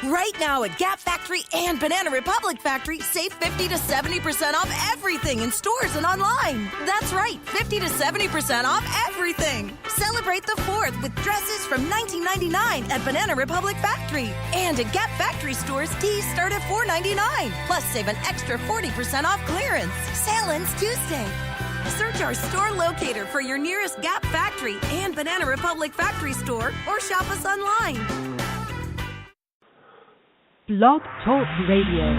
Right now at Gap Factory and Banana Republic Factory, save 50 to 70% off everything in stores and online. That's right, 50 to 70% off everything. Celebrate the 4th with dresses from $19.99 at Banana Republic Factory. And at Gap Factory stores, tees start at $4.99. Plus, save an extra 40% off clearance. Sale ends Tuesday. Search our store locator for your nearest Gap Factory and Banana Republic Factory store or shop us online. Blog Talk Radio.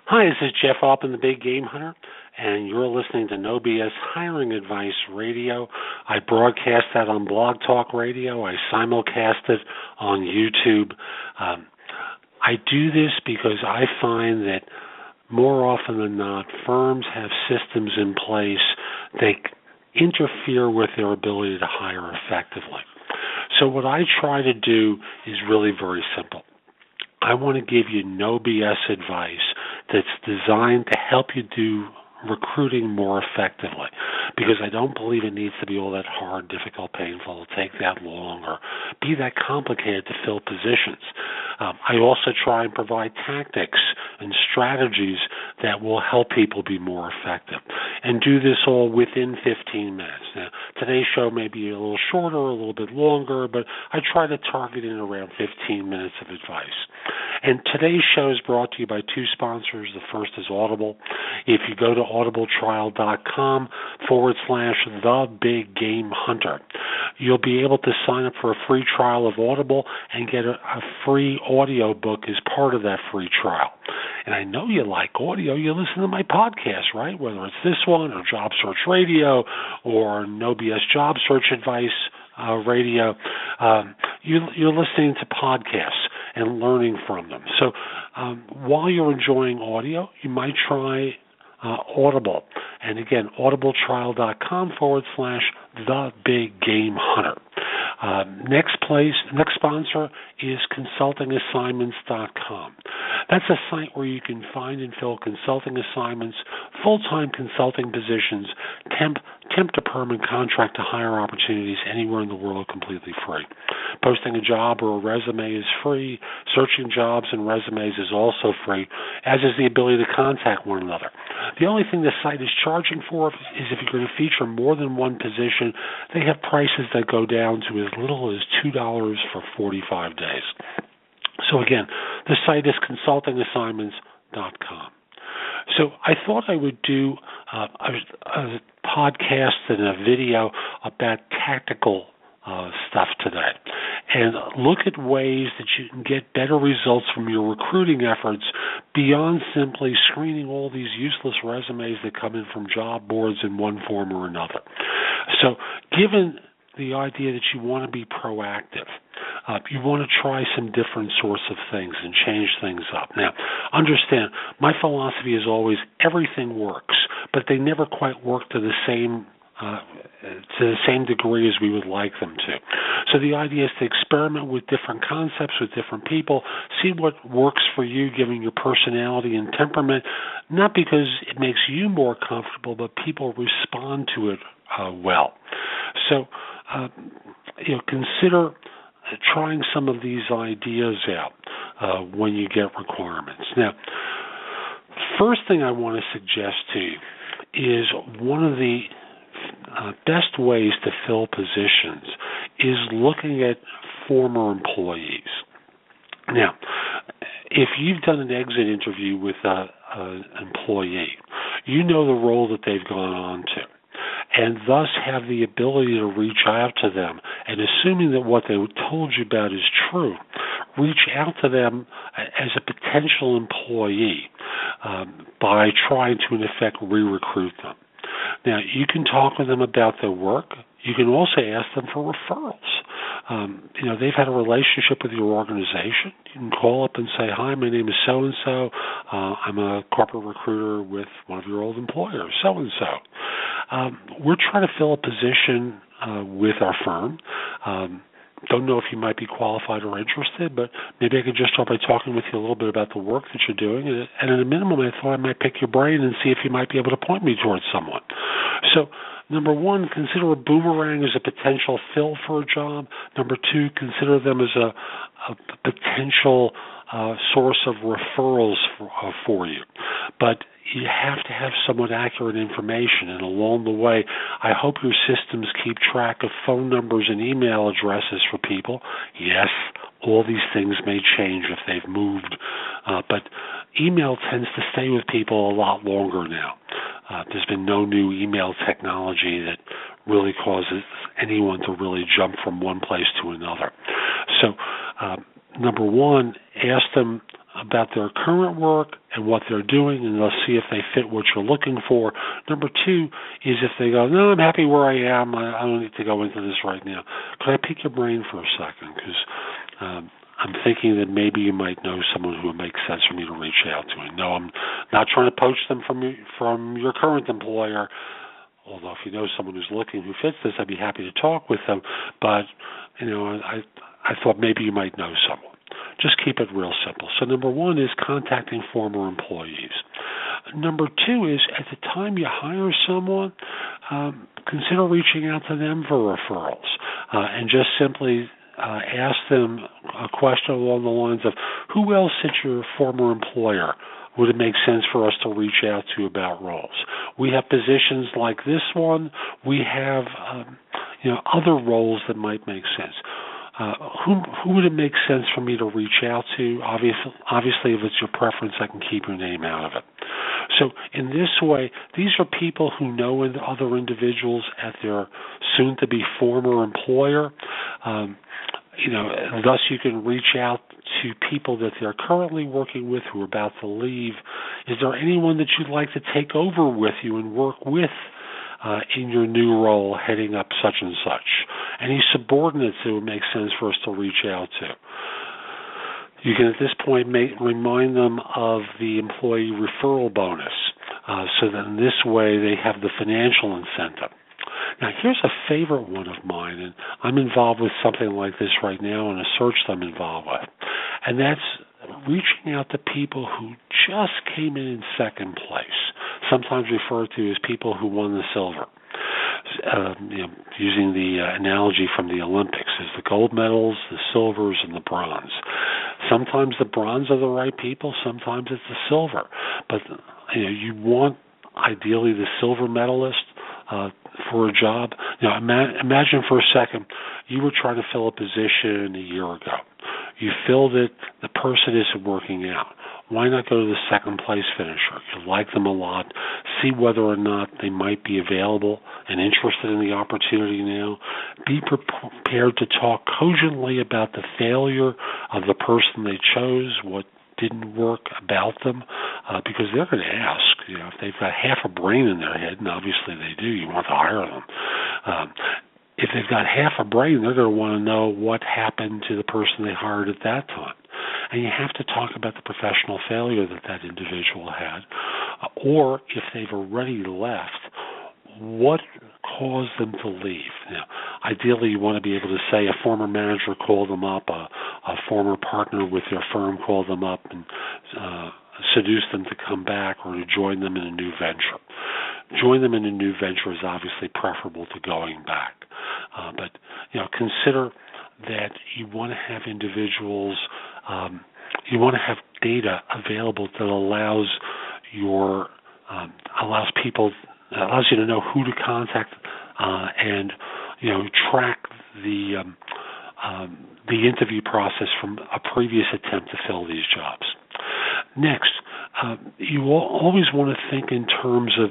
Hi, this is Jeff Altman, the Big Game Hunter, and you're listening to No BS Hiring Advice Radio. I broadcast that on Blog Talk Radio. I simulcast it on YouTube. I do this because I find that more often than not, firms have systems in place that interfere with their ability to hire effectively. So what I try to do is really very simple. I want to give you no BS advice that's designed to help you do recruiting more effectively, because I don't believe it needs to be all that hard, difficult, painful, take that long, or be that complicated to fill positions. I also try and provide tactics and strategies that will help people be more effective, and do this all within 15 minutes. Now, today's show may be a little shorter, a little bit longer, but I try to target in around 15 minutes of advice. And today's show is brought to you by two sponsors. The first is Audible. If you go to audibletrial.com/thebiggamehunter, you'll be able to sign up for a free trial of Audible and get a free audio book as part of that free trial. And I know you like audio. You listen to my podcast, right? Whether it's this one or Job Search Radio or No BS Job Search Advice Radio, you're listening to podcasts and learning from them. So while you're enjoying audio, you might try Audible. And again, audibletrial.com/thebiggamehunter. Next sponsor is consultingassignments.com. That's a site where you can find and fill consulting assignments, full-time consulting positions, temp to perm and contract to hire opportunities anywhere in the world completely free. Posting a job or a resume is free. Searching jobs and resumes is also free, as is the ability to contact one another. The only thing the site is charging for is if you're going to feature more than one position, they have prices that go down to as little as $2 for 45 days. So again, the site is consultingassignments.com. So I thought I would do a podcast and a video about tactical stuff today, and look at ways that you can get better results from your recruiting efforts beyond simply screening all these useless resumes that come in from job boards in one form or another. So given the idea that you want to be proactive, you want to try some different sorts of things and change things up. Now, understand, my philosophy is always everything works, but they never quite work to the same degree as we would like them to. So the idea is to experiment with different concepts, with different people, see what works for you given your personality and temperament, not because it makes you more comfortable, but people respond to it well. So, consider trying some of these ideas out when you get requirements. Now, first thing I want to suggest to you is one of the best ways to fill positions is looking at former employees. Now, if you've done an exit interview with an employee, you know the role that they've gone on to, and thus have the ability to reach out to them, and assuming that what they told you about is true, reach out to them as a potential employee by trying to, in effect, re-recruit them. Now, you can talk with them about their work. You can also ask them for referrals. They've had a relationship with your organization. You can call up and say, hi, my name is so-and-so. I'm a corporate recruiter with one of your old employers, so-and-so. We're trying to fill a position with our firm. don't know if you might be qualified or interested, but maybe I could just start by talking with you a little bit about the work that you're doing. And at a minimum, I thought I might pick your brain and see if you might be able to point me towards someone. So, number one, consider a boomerang as a potential fill for a job. Number two, consider them as a potential source of referrals for you. But you have to have somewhat accurate information, and along the way, I hope your systems keep track of phone numbers and email addresses for people. Yes, all these things may change if they've moved, but email tends to stay with people a lot longer now. There's been no new email technology that really causes anyone to really jump from one place to another. So, number one, ask them about their current work and what they're doing, and they'll see if they fit what you're looking for. Number two is if they go, no, I'm happy where I am, I don't need to go into this right now. Could I pick your brain for a second? Because I'm thinking that maybe you might know someone who would make sense for me to reach out to. And no, I'm not trying to poach them from your current employer, although if you know someone who's looking who fits this, I'd be happy to talk with them. But, I thought maybe you might know someone. Just keep it real simple. So number one is contacting former employees. Number two is at the time you hire someone, consider reaching out to them for referrals and just simply ask them a question along the lines of, who else at your former employer would it make sense for us to reach out to about roles? We have positions like this one. We have other roles that might make sense. Who would it make sense for me to reach out to? Obviously, if it's your preference, I can keep your name out of it. So in this way, these are people who know other individuals at their soon-to-be former employer. Thus you can reach out to people that they're currently working with who are about to leave. Is there anyone that you'd like to take over with you and work with in your new role heading up such and such? Any subordinates that would make sense for us to reach out to? You can at this point remind them of the employee referral bonus so that in this way they have the financial incentive. Now, here's a favorite one of mine, and I'm involved with something like this right now in a search that I'm involved with, and that's reaching out to people who just came in second place, sometimes referred to as people who won the silver. Using the analogy from the Olympics, is the gold medals, the silvers, and the bronze. Sometimes the bronze are the right people, sometimes it's the silver. But you want, ideally, the silver medalist for a job. Imagine for a second you were trying to fill a position a year ago. You filled it, the person isn't working out. Why not go to the second place finisher? You like them a lot. See whether or not they might be available and interested in the opportunity now. Be prepared to talk cogently about the failure of the person they chose, what didn't work about them, because they're going to ask, if they've got half a brain in their head, and obviously they do, you want to hire them. If they've got half a brain, they're going to want to know what happened to the person they hired at that time. And you have to talk about the professional failure that individual had, or if they've already left, what caused them to leave. Ideally, you want to be able to say a former manager called them up, a former partner with their firm called them up and seduced them to come back or to join them in a new venture. Join them in a new venture is obviously preferable to going back. But consider that you want to have individuals, you want to have data available that allows you to know who to contact and track the interview process from a previous attempt to fill these jobs. Next, you always want to think in terms of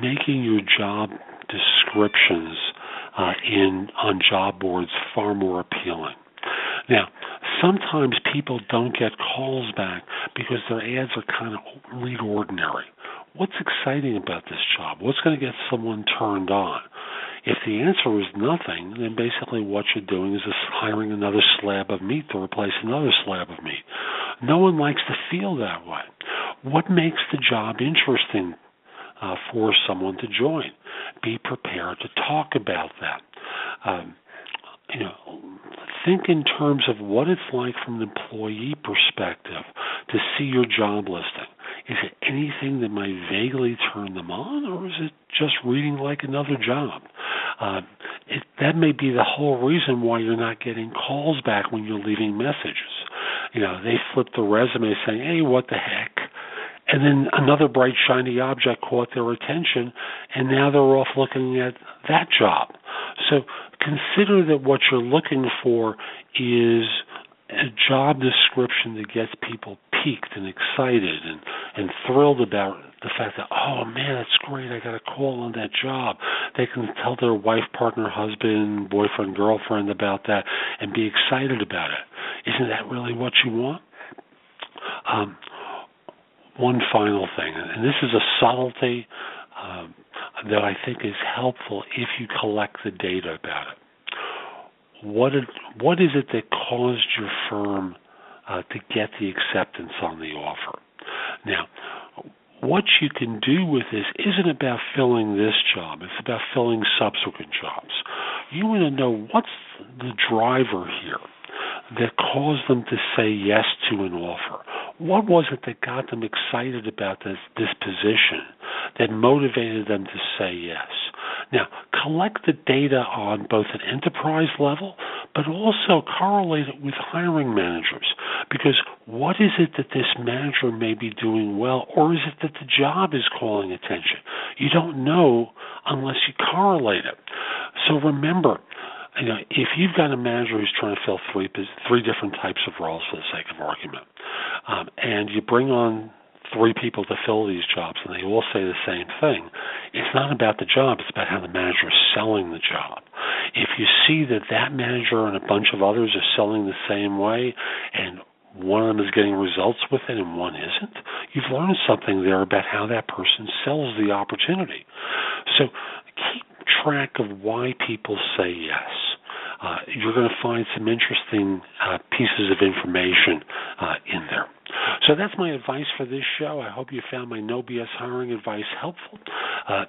making your job descriptions on job boards far more appealing. Now, sometimes people don't get calls back because their ads are kind of read ordinary. What's exciting about this job? What's going to get someone turned on? If the answer is nothing, then basically what you're doing is just hiring another slab of meat to replace another slab of meat. No one likes to feel that way. What makes the job interesting for someone to join? Be prepared to talk about that. think in terms of what it's like from an employee perspective to see your job listing. Is it anything that might vaguely turn them on, or is it just reading like another job? That may be the whole reason why you're not getting calls back when you're leaving messages. They flip the resume saying, hey, what the heck? And then another bright, shiny object caught their attention, and now they're off looking at that job. So consider that what you're looking for is a job description that gets people piqued and excited and thrilled about the fact that, oh, man, that's great, I got a call on that job. They can tell their wife, partner, husband, boyfriend, girlfriend about that and be excited about it. Isn't that really what you want? One final thing, and this is a subtlety that I think is helpful if you collect the data about it. What is it that caused your firm to get the acceptance on the offer? Now, what you can do with this isn't about filling this job. It's about filling subsequent jobs. You want to know what's the driver here that caused them to say yes to an offer. What was it that got them excited about this position that motivated them to say yes? Now, collect the data on both an enterprise level, but also correlate it with hiring managers. Because what is it that this manager may be doing well, or is it that the job is calling attention? You don't know unless you correlate it. So remember, if you've got a manager who's trying to fill three different types of roles for the sake of argument, and you bring on three people to fill these jobs, and they all say the same thing, it's not about the job, it's about how the manager is selling the job. If you see that manager and a bunch of others are selling the same way, and one of them is getting results with it and one isn't, you've learned something there about how that person sells the opportunity. So keep track of why people say yes. You're going to find some interesting pieces of information in there. So that's my advice for this show. I hope you found my no BS hiring advice helpful.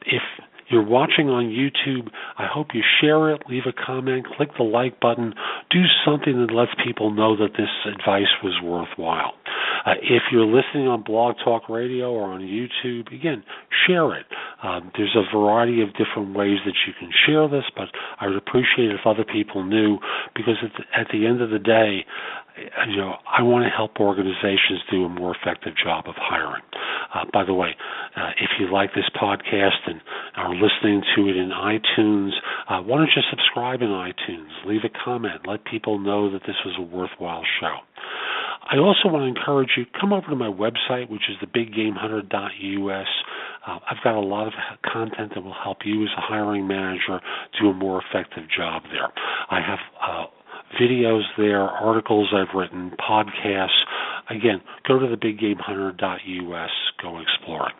If you're watching on YouTube, I hope you share it, leave a comment, click the like button, do something that lets people know that this advice was worthwhile. If you're listening on Blog Talk Radio or on YouTube, again, share it. There's a variety of different ways that you can share this, but I would appreciate it if other people knew, because at the end of the day, I want to help organizations do a more effective job of hiring. By the way, if you like this podcast and are listening to it in iTunes, why don't you subscribe in iTunes? Leave a comment. Let people know that this was a worthwhile show. I also want to encourage you, come over to my website, which is thebiggamehunter.us. I've got a lot of content that will help you as a hiring manager do a more effective job there. I have videos there, articles I've written, podcasts. Again, go to thebiggamehunter.us, go exploring.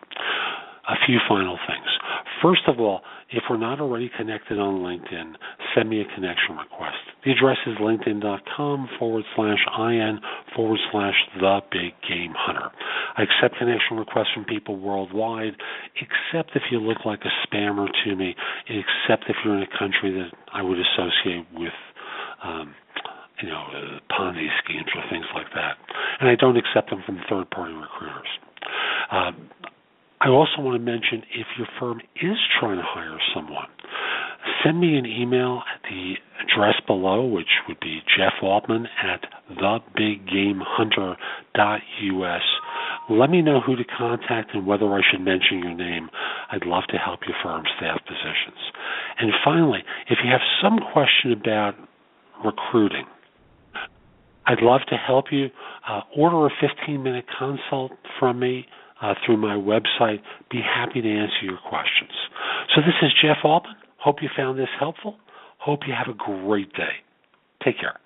A few final things. First of all, if we're not already connected on LinkedIn, send me a connection request. The address is linkedin.com/IN/TheBigGameHunter. I accept connection requests from people worldwide, except if you look like a spammer to me, except if you're in a country that I would associate with Ponzi schemes or things like that. And I don't accept them from third-party recruiters. I also want to mention, if your firm is trying to hire someone, send me an email at the address below, which would be Jeff Altman at thebiggamehunter.us. Let me know who to contact and whether I should mention your name. I'd love to help your firm staff positions. And finally, if you have some question about recruiting, I'd love to help you. Order a 15-minute consult from me through my website. Be happy to answer your questions. So this is Jeff Altman. Hope you found this helpful. Hope you have a great day. Take care.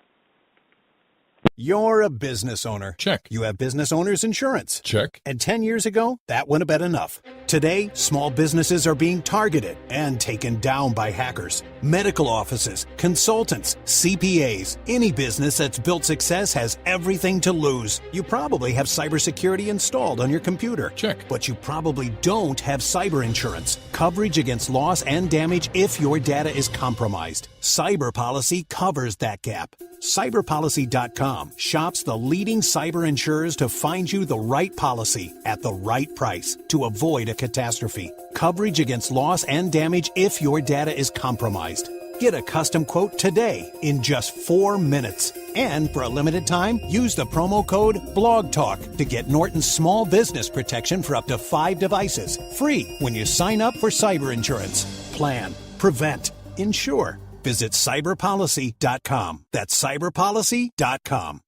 You're a business owner. Check. You have business owner's insurance. Check. And 10 years ago, that wouldn't have been enough. Today, small businesses are being targeted and taken down by hackers. Medical offices, consultants, CPAs, any business that's built success has everything to lose. You probably have cybersecurity installed on your computer. Check. But you probably don't have cyber insurance. Coverage against loss and damage if your data is compromised. Cyber Policy covers that gap. Cyberpolicy.com shops the leading cyber insurers to find you the right policy at the right price to avoid a catastrophe. Coverage against loss and damage if your data is compromised. Get a custom quote today in just 4 minutes. And for a limited time, use the promo code BLOGTALK to get Norton's small business protection for up to 5 devices. Free when you sign up for cyber insurance. Plan, prevent, insure. Visit cyberpolicy.com. That's cyberpolicy.com.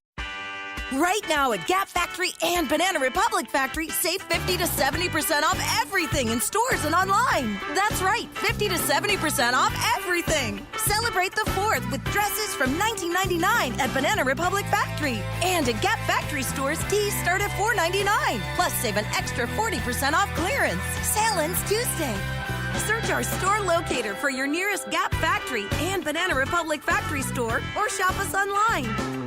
Right now at Gap Factory and Banana Republic Factory, save 50 to 70% off everything in stores and online. That's right, 50 to 70% off everything. Celebrate the 4th with dresses from $19.99 at Banana Republic Factory. And at Gap Factory stores, tees start at $4.99. Plus, save an extra 40% off clearance. Sale ends Tuesday. Search our store locator for your nearest Gap Factory and Banana Republic Factory store or shop us online.